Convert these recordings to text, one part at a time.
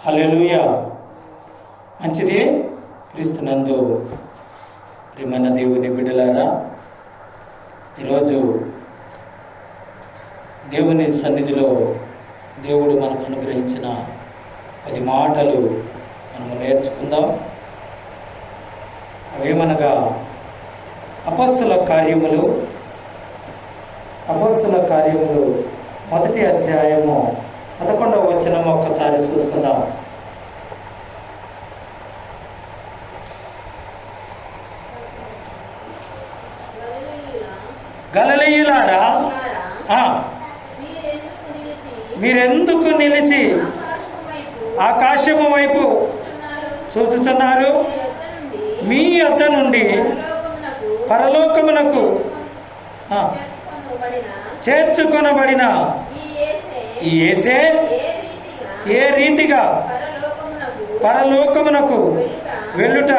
హల్లెలూయా. మంచిది. క్రీస్తునందు ప్రియమైన దేవుని బిడ్డలారా, ఈరోజు దేవుని సన్నిధిలో దేవుడు మనకు అనుగ్రహించిన 10 మాటలు మనము నేర్చుకుందాం. అవేమనగా అపొస్తలుల కార్యములు మొదటి అధ్యాయము 11వ వచనము ఒక్కసారి చూసుకుందాం. గలిలయులారా, మీరెందుకు నిలిచి ఆకాశము వైపు చూచుచున్నారు? మీ యొద్ద నుండి పరలోకమునకు చేర్చుకొనబడిన ఈ యేసే ఏ రీతిగా పరలోకమునకు వెళ్ళుట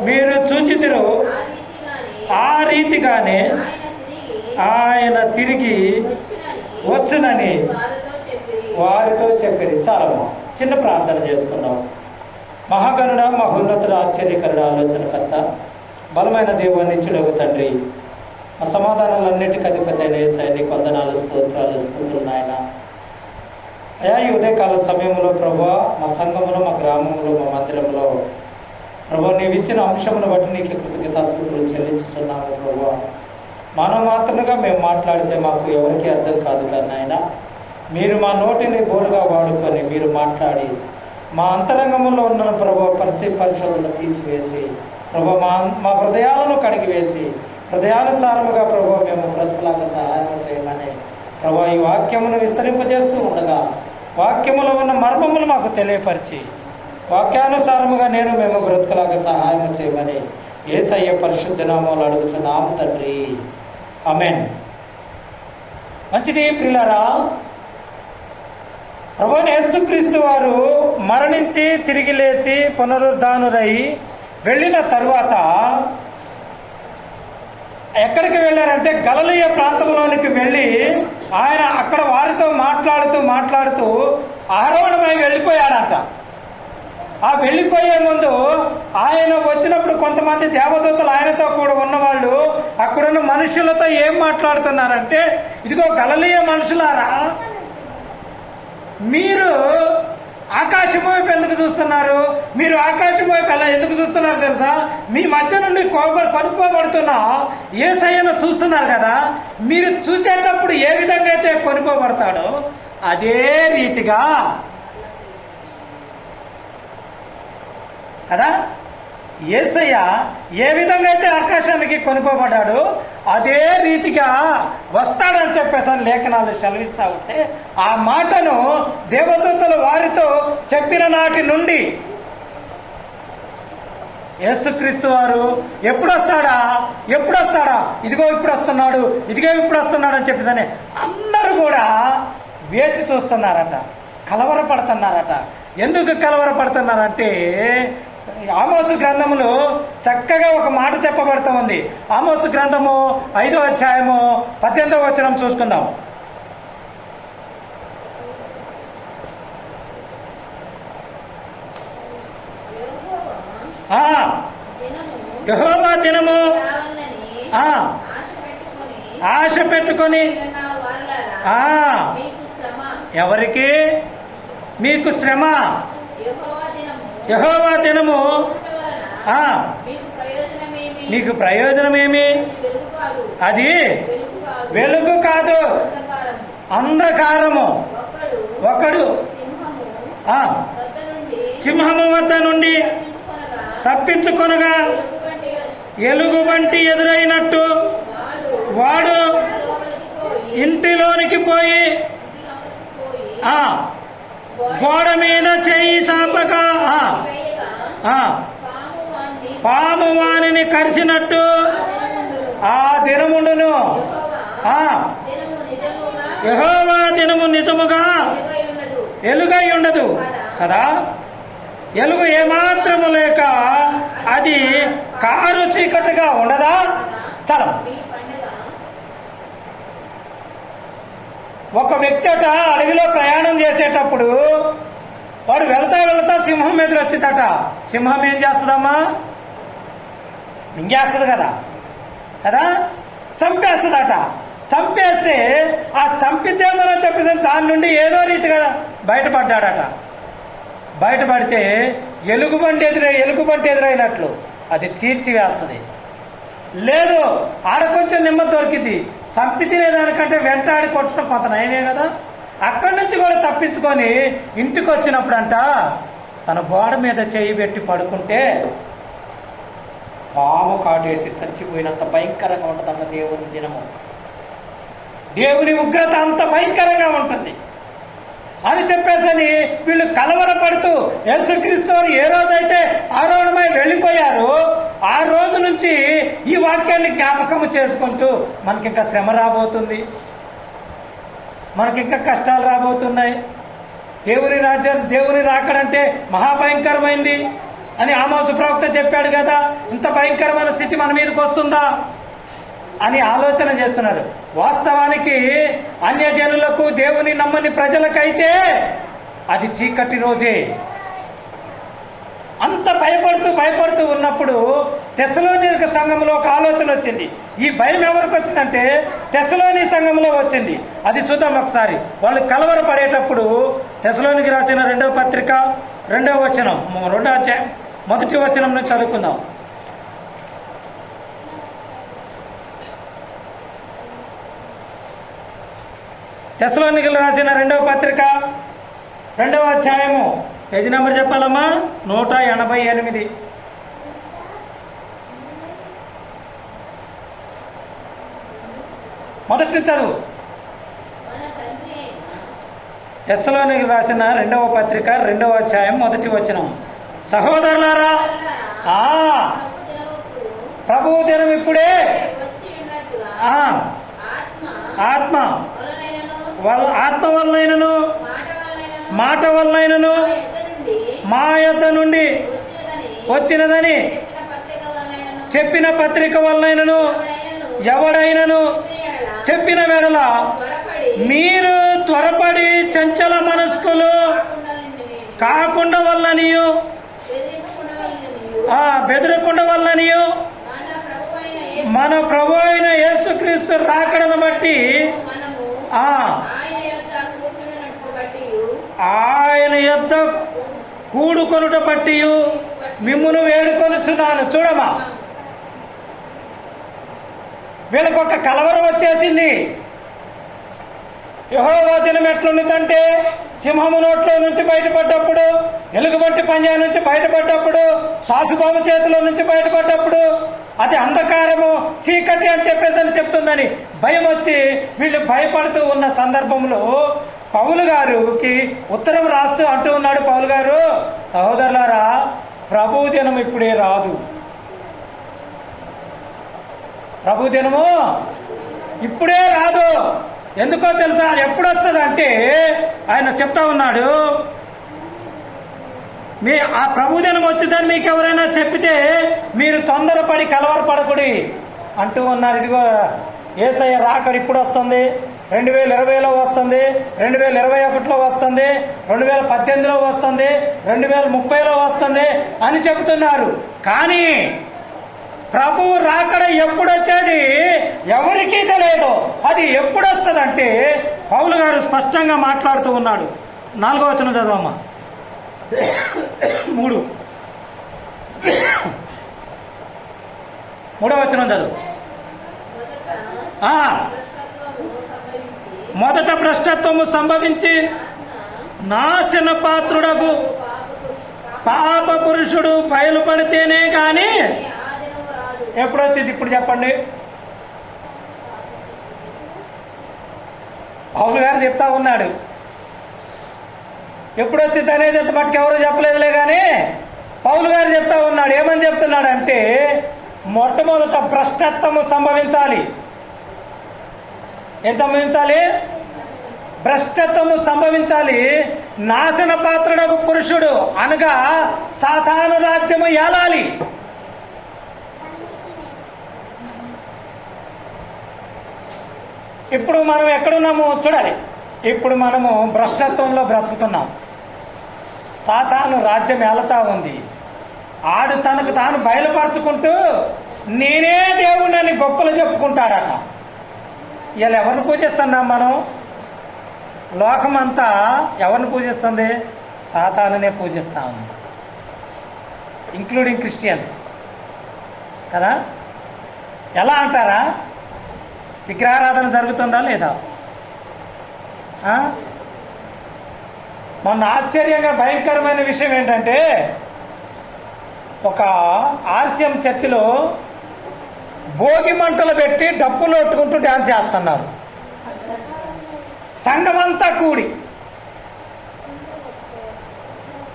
మీరు చూచితిరో, ఆ రీతిగానే ఆయన తిరిగి వచ్చునని వారితో చెప్పిరి. చాలమ్మా, చిన్న ప్రార్థన చేసుకున్నాం. మహాగణుడ, మహోన్నతుడ, ఆశ్చర్యకరుడ, ఆలోచనకర్త, బలమైన దేవుని నిత్యుడగు తండ్రి, మా సమాధానాలన్నిటికీ అధిపతి అయిన యేసయ్య నీకు వందనాలు, స్తోత్రాలు, స్తుతులు నాయన. అయా, ఈ ఉదయకాల సమయంలో ప్రభువా, మా సంఘములో, మా గ్రామంలో, మా మందిరంలో ప్రభువా, నీవు ఇచ్చిన అంశమును బట్టి నీకు కృతజ్ఞతాస్తుతులు చెల్లించుతున్నాము. ప్రభువా, మనం మాత్రముగా మేము మాట్లాడితే మాకు ఎవరికీ అర్థం కాదు కానీ నాయన, మీరు మా నోటిని బోరుగా వాడుకొని మీరు మాట్లాడి మా అంతరంగంలో ఉన్న ప్రభువా ప్రతి పరిశోధన తీసివేసి ప్రభువా మా హృదయాలను కడిగివేసి హృదయానుసారముగా ప్రభువా మేము బ్రతుకులాగా సహాయం చేయమని ప్రభువా ఈ వాక్యమును విస్తరింపజేస్తూ ఉండగా వాక్యములో ఉన్న మర్మములు మాకు తెలియపరిచి వాక్యానుసారముగా మేము బ్రతుకులాగా సహాయం చేయమని యేసయ్య పరిశుద్ధ నామములో అడుగుచున్నాము తండ్రి, ఆమేన్. మంచిది ప్రియులారా, ప్రభువైన యేసుక్రీస్తు వారు మరణించి తిరిగి లేచి పునరుద్ధానురై వెళ్ళిన తరువాత ఎక్కడికి వెళ్ళారంటే గలిలయ ప్రాంతంలోనికి వెళ్ళి ఆయన అక్కడ వారితో మాట్లాడుతూ ఆరోహణమై వెళ్ళిపోయాడంట. ఆ వెళ్ళిపోయే ముందు ఆయన వచ్చినప్పుడు కొంతమంది దేవదూతలు ఆయనతో కూడా ఉన్నవాళ్ళు అక్కడున్న మనుషులతో ఏం మాట్లాడుతున్నారంటే, ఇదిగో గలిలయ మనుషులారా, మీరు ఆకాశం వైపు ఎందుకు చూస్తున్నారు? మీరు ఆకాశం వైపు ఎలా ఎందుకు చూస్తున్నారు తెలుసా? మీ మధ్య నుండి కొనుక్కోబడుతున్న యేసయ్యను చూస్తున్నారు కదా. మీరు చూసేటప్పుడు ఏ విధంగా అయితే కొనుక్కోబడతాడో అదే రీతిగా కదా యేసయ్య ఏ విధంగా అయితే ఆకాశానికి కొనుక్కోబడ్డాడు అదే రీతిగా వస్తాడని చెప్పేసి లేఖనాలు సెలవిస్తూ ఉంటే, ఆ మాటను దేవదూతలు వారితో చెప్పిన నాటి నుండి యేసుక్రీస్తు వారు ఎప్పుడు వస్తాడా ఇదిగో ఇప్పుడు వస్తున్నాడు అని చెప్పేసి అందరూ కూడా వేచి చూస్తున్నారట, కలవరపడుతున్నారట. ఎందుకు కలవరపడుతున్నారంటే, ఆమోసు గ్రంథములో చక్కగా ఒక మాట చెప్పబడుతూ ఉంది. ఆమోసు గ్రంథము 5వ అధ్యాయము 18వ వచనం చూసుకుందాం. యెహోవా దినము ఆశ పెట్టుకొని ఎవరికి? మీకు శ్రమ. యెహోవా దినము నీకు ప్రయోజనమేమి? అది వెలుగు కాదు, అంధకారము. ఒకడు సింహము వద్ద నుండి తప్పించుకొనగా ఎలుగు వంటి ఎదురైనట్టు వాడు ఇంటిలోనికి పోయి గోడ మీద చేయి చాపగా పాము వానిని కరిచినట్టు ఆ దినముండును. యెహోవా దినము నిజముగా ఎలుగై ఉండదు కదా. ఎలుగు ఏమాత్రము లేక అది కారు చీకటిగా ఉండదా? చాలా ఒక వ్యక్తి అడవిలో ప్రయాణం చేసేటప్పుడు వాడు వెళతా వెళతా సింహం ఎదురు వచ్చిందట. సింహం ఏం చేస్తుందమ్మా? మింగేస్తుంది కదా కదా, చంపేస్తుందట. చంపేస్తే ఆ చంపిద్దేమని చెప్పేసి దాని నుండి ఏదో రీతిగా బయటపడ్డాడట. బయటపడితే ఎలుగుబంటి ఎదురైనట్లు అది చీల్చివేస్తుంది. లేదు ఆడ కొంచెం నెమ్మది దొరికింది. చంపి తినేదానికంటే వెంటాడి కొట్టడం కొంత నయమే కదా. అక్కడి నుంచి కూడా తప్పించుకొని ఇంటికి వచ్చినప్పుడంట తన గోడ మీద చేయి పెట్టి పడుకుంటే పాము కాటేసి చచ్చిపోయినంత భయంకరంగా ఉంటుందంట దేవుని దినము. దేవుని ఉగ్రత అంత భయంకరంగా ఉంటుంది అని చెప్పేసని వీళ్ళు కలవరపడుతూ యేసుక్రీస్తు వారు ఏ రోజైతే ఆరోహణమై వెళ్ళిపోయారో ఆ రోజు నుంచి ఈ వాక్యాన్ని జ్ఞాపకము చేసుకుంటూ మనకింకా శ్రమ రాబోతుంది, మనకింకా కష్టాలు రాబోతున్నాయి. దేవుని రాకడంటే మహాభయంకరమైంది అని ఆమోసు ప్రవక్త చెప్పాడు కదా. ఇంత భయంకరమైన స్థితి మన మీదకి వస్తుందా అని ఆలోచన చేస్తున్నారు. వాస్తవానికి అన్యజనులకు దేవుని నమ్మని ప్రజలకైతే అది చీకటి రోజే. అంత భయపడుతూ ఉన్నప్పుడు తెస్సలోనిక సంఘంలో ఒక ఆలోచన వచ్చింది. ఈ భయం ఎవరికి వచ్చిందంటే తెస్సలోని సంఘంలో వచ్చింది. అది చూద్దాం ఒకసారి. వాళ్ళు కలవరపడేటప్పుడు తెస్సలోనికి రాసిన 2వ పత్రిక 2వ వచనం 2వ అధ్యాయం 1వ వచనం నుంచి చదువుకుందాం. తెస్సలోనికలు రాసిన 2వ పత్రిక 2వ అధ్యాయము పేజీ నెంబర్ చెప్పాలమ్మా 188. మొదటి నుంచి చదువు. తెస్సలోనికలు రాసిన 2వ పత్రిక 2వ అధ్యాయం 1వ వచనం. సహోదరులారా, ప్రభువు దినం ఇప్పుడే ఆత్మ వలనైనను మాట వలనైనను మా యొద్ద నుండి వచ్చినదని చెప్పిన పత్రిక వలనైనను ఎవడైనను చెప్పిన వెడల మీరు త్వరపడి చంచల మనస్కులు కాకుండా వల్లనియు బెదరకుండా వల్లనియు మన ప్రభు అయిన యేసుక్రీస్తు రాకడను బట్టి ఆయన యొద్ద కూడుకొనుట బట్టి మిమ్మును వేడుకొనుచున్నాను. చూడమా, వీళ్ళకి ఒక కలవరం వచ్చేసింది. యెహోవా దినం ఎట్లుందంటే సింహము నోట్లో నుంచి బయటపడ్డప్పుడు, ఎలుగుబంటి పంజా నుంచి బయటపడ్డప్పుడు, సాసుబాబు చేతిలో నుంచి బయటపడ్డప్పుడు అది అంధకారము చీకటి అని చెప్పేసి చెప్తుందని భయం వచ్చి వీళ్ళు భయపడుతూ ఉన్న సందర్భంలో పౌలు గారికి ఉత్తరం రాస్తూ అంటూ ఉన్నాడు. పౌలు గారు, సహోదరులారా, ప్రభు దినం ఇప్పుడే రాదు. ప్రభు దినము ఇప్పుడే రాదు. ఎందుకో తెలుసా? ఎప్పుడు వస్తుంది అంటే ఆయన చెప్తా ఉన్నాడు, ఆ ప్రభు దినం వచ్చిందని మీకు ఎవరైనా చెప్పితే మీరు తొందరపడి కలవరపడకుడి అంటూ ఉన్నారు. ఇదిగో యేసయ్య రాకడ ఇప్పుడు వస్తుంది, 2020లో వస్తుంది, 2021లో వస్తుంది, 2018లో వస్తుంది, 2030లో వస్తుంది అని చెబుతున్నారు. కానీ ప్రభువు రాకడ ఎప్పుడు వచ్చేది ఎవరికీ తెలియదు. అది ఎప్పుడు వస్తుందంటే పౌలు గారు స్పష్టంగా మాట్లాడుతూ ఉన్నాడు. 4వ వచనం చదవమ్మా. 3వ వచనం చదువు. మొదట భ్రష్టత్వము సంభవించి నాశన పాత్రుడకు పాప పురుషుడు బయలుపడితేనే కానీ ఎప్పుడు వచ్చింది? ఇప్పుడు చెప్పండి. పౌలు గారు చెప్తా ఉన్నాడు. ఎప్పుడు వచ్చింది అనేది అంత మటుకు ఎవరు చెప్పలేదులే, కానీ పౌలు గారు చెప్తా ఉన్నాడు. ఏమని చెప్తున్నాడు అంటే మొట్టమొదట భ్రష్టత్వము సంభవించాలి. ఏం సంభవించాలి? భ్రష్టత్వము సంభవించాలి. నాశన పాత్రుడకు పురుషుడు అనగా సాతాను రాజ్యము ఏలాలి. ఇప్పుడు మనం ఎక్కడున్నాము చూడాలి. ఇప్పుడు మనము భ్రష్టత్వంలో బ్రతుకుతున్నాం. సాతాను రాజ్యం ఏలతా ఉంది. ఆడు తనకు తాను బయలుపరుచుకుంటూ నేనే దేవుడని గొప్పలు చెప్పుకుంటాడట. ఇలా ఎవరిని పూజిస్తున్నాం మనం? లోకమంతా ఎవరిని పూజిస్తుంది? సాతానునే పూజిస్తూ ఉంది, ఇంక్లూడింగ్ క్రిస్టియన్స్ కదా. ఎలా అంటారా? విగ్రహారాధన జరుగుతుందా లేదా? మొన్న ఆశ్చర్యంగా భయంకరమైన విషయం ఏంటంటే, ఒక ఆర్సిఎం చర్చిలో భోగి మంటలు పెట్టి డప్పులు కొట్టుకుంటూ డ్యాన్స్ చేస్తున్నారు. సంఘమంతా కూడి.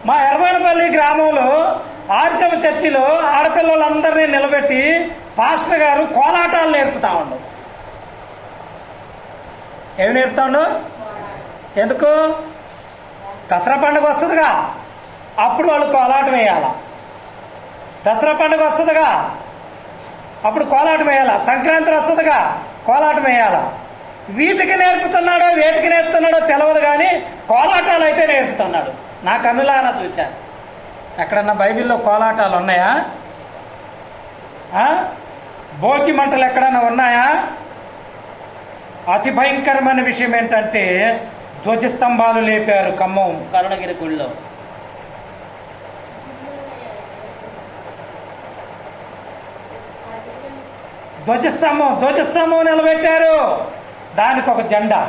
మా ఎర్రమనపల్లి గ్రామంలో ఆర్సిఎం చర్చిలో ఆడపిల్లలందరినీ నిలబెట్టి పాస్టర్ గారు కోలాటాలు నేర్పుతా ఉండు. ఏమి నేర్పుతా ఉండు? ఎందుకు? దసరా పండుగ వస్తుందిగా, అప్పుడు వాళ్ళు కోలాటం వేయాల. దసరా పండుగ వస్తుందిగా, అప్పుడు కోలాటం వేయాల. సంక్రాంతి వస్తుందిగా, కోలాటం వేయాల. వీటికి నేర్పుతున్నాడో వేటికి నేర్పుతున్నాడో తెలియదు, కానీ కోలాటాలు అయితే నేర్పుతున్నాడు. నా కన్నులారా చూశాను. ఎక్కడన్నా బైబిల్లో కోలాటాలు ఉన్నాయా? భోగి మంటలు ఎక్కడన్నా ఉన్నాయా? అతి భయంకరమైన విషయం ఏంటంటే, ధ్వజస్తంభాలు లేపారు ఖమ్మం కరుణగిరి గుళ్ళో. ధ్వజస్తంభం నిలబెట్టారు. దానికి ఒక జెండా,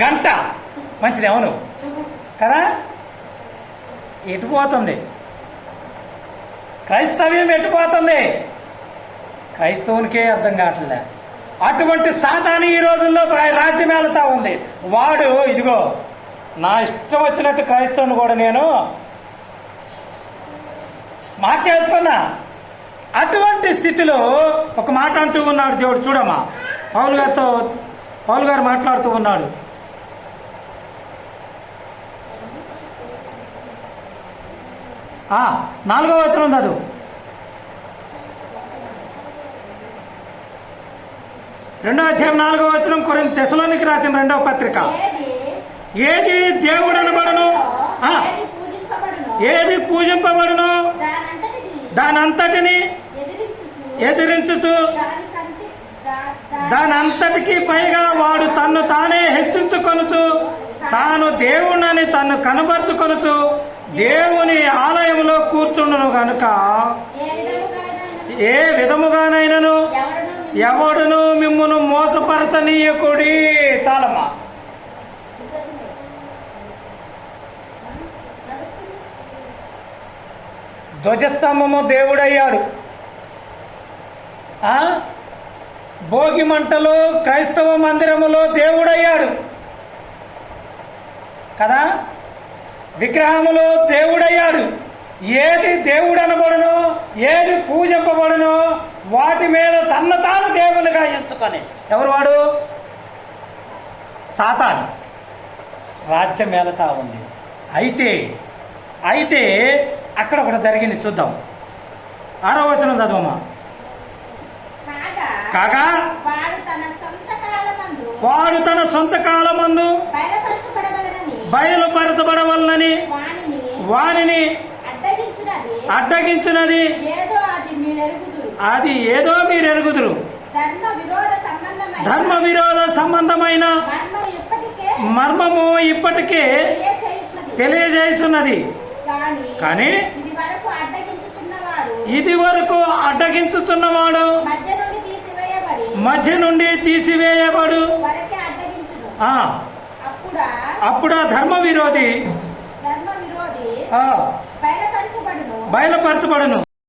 గంట. మంచిది, అవును కదా. ఎటుపోతుంది క్రైస్తవ్యం? ఎటుపోతుంది? క్రైస్తవునికే అర్థం కావట్లే. అటువంటి సాతాను ఈ రోజుల్లో రాజ్యం వెళ్తా ఉంది. వాడు ఇదిగో నా ఇష్టం వచ్చినట్టు క్రైస్తవుని కూడా నేను మార్చేసుకున్నా. అటువంటి స్థితిలో ఒక మాట అంటూ ఉన్నాడు దేవుడు. చూడమ్మా, పౌలు గారు మాట్లాడుతూ ఉన్నాడు. నాలుగో వచనం చదువు. 2వ అధ్యాయం 4వ వచనం. తెస్సలోనికి రాసిన 2వ పత్రిక. ఏది దేవుడు అనబడును, ఏది పూజింపబడును, దానంతటిని ఎదిరించుచు దానంతటికి పైగా వాడు తన్ను తానే హెచ్చించుకొనుచు తాను దేవుణ్ణని తన్ను కనబరుచుకొనుచు దేవుని ఆలయంలో కూర్చుండును గనుక ఏ విధముగానైనను ఎవడును మిమ్మును మోసపరచనీయకుడి. చాలమ్మా. ధ్వజస్తంభము దేవుడయ్యాడు. భోగి మంటలు క్రైస్తవ మందిరములో దేవుడయ్యాడు కదా. విగ్రహములో దేవుడయ్యాడు. ఏది దేవుడు అనబడునో, ఏది పూజింపబడునో వాటి మీద తన్ను తాను దేవునిగా ఎంచుకొని ఎవరు వాడు? సాతాను రాజ్యం ఏలతా ఉంది. అయితే అక్కడ ఒకటి జరిగింది, చూద్దాం. 6వ వచనం చదవమ్మా. కాగా వాడు తన సొంత కాలమందు బయలుపరచబడవలనని వానిని అడ్డగించున్నది అది ఏదో మీరెరుగుదురు. ధర్మ విరోధ సంబంధమైన మర్మము ఇప్పటికే తెలియజేస్తున్నది. కానీ ఇది వరకు అడ్డగించుచున్నవాడు మధ్య నుండి తీసివేయబడు. అప్పుడు ధర్మ విరోధి బయలుపరచబడును.